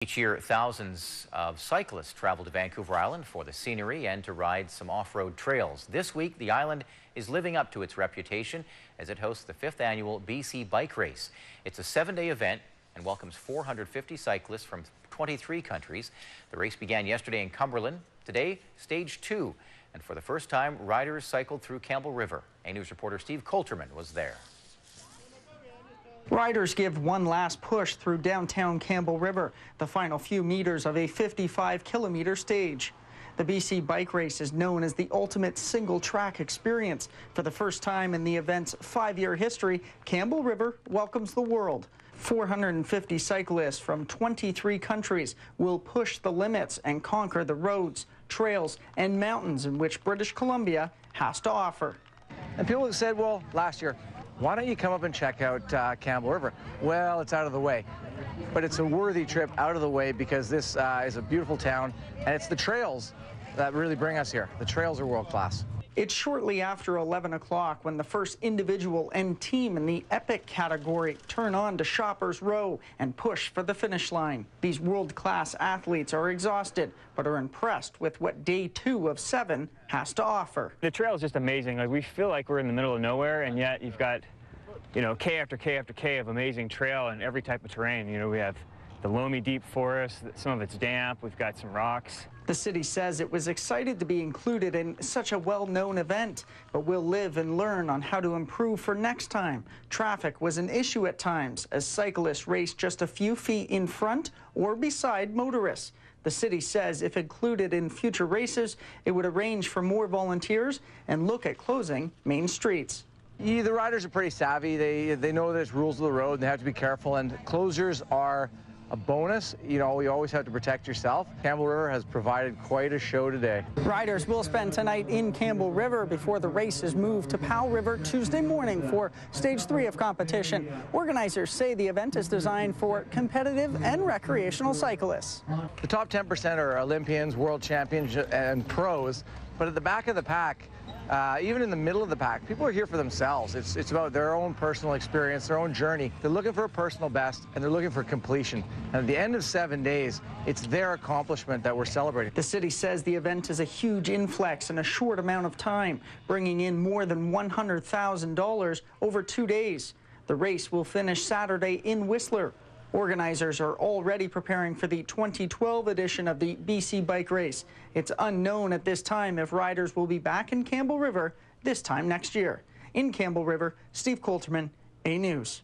Each year, thousands of cyclists travel to Vancouver Island for the scenery and to ride some off-road trails. This week, the island is living up to its reputation as it hosts the 5th annual BC Bike Race. It's a 7-day event and welcomes 450 cyclists from 23 countries. The race began yesterday in Cumberland. Today, stage 2. And for the first time, riders cycled through Campbell River. A News reporter Steve Coulterman was there. Riders give one last push through downtown Campbell River, the final few meters of a 55-kilometer stage. The BC Bike Race is known as the ultimate single-track experience. For the first time in the event's 5-year history, Campbell River welcomes the world. 450 cyclists from 23 countries will push the limits and conquer the roads, trails, and mountains in which British Columbia has to offer. And people said, well, last year, why don't you come up and check out Campbell River? Well, it's out of the way. But it's a worthy trip out of the way because this is a beautiful town, and it's the trails that really bring us here. The trails are world class. It's shortly after 11 o'clock when the first individual and team in the epic category turn on to Shoppers Row and push for the finish line. These world-class athletes are exhausted, but are impressed with what day 2 of 7 has to offer. The trail is just amazing. Like, we feel like we're in the middle of nowhere, and yet you've got, you know, K after K after K of amazing trail and every type of terrain. You know, we have the loamy deep forest, some of it's damp, we've got some rocks. The city says it was excited to be included in such a well-known event, but will live and learn on how to improve for next time. Traffic was an issue at times as cyclists raced just a few feet in front or beside motorists. The city says if included in future races, it would arrange for more volunteers and look at closing main streets. The riders are pretty savvy. They know there's rules of the road and they have to be careful, and closures are a bonus. You know, you always have to protect yourself. Campbell River has provided quite a show today. Riders will spend tonight in Campbell River before the race is moved to Powell River Tuesday morning for stage 3 of competition. Organizers say the event is designed for competitive and recreational cyclists. The top 10% are Olympians, world champions, and pros, but at the back of the pack, even in the middle of the pack, people are here for themselves. It's about their own personal experience, their own journey. They're looking for a personal best, and they're looking for completion. And at the end of 7 days, it's their accomplishment that we're celebrating. The city says the event is a huge influx in a short amount of time, bringing in more than $100,000 over 2 days. The race will finish Saturday in Whistler. Organizers are already preparing for the 2012 edition of the BC Bike Race. It's unknown at this time if riders will be back in Campbell River this time next year. In Campbell River, Steve Coulterman, A News.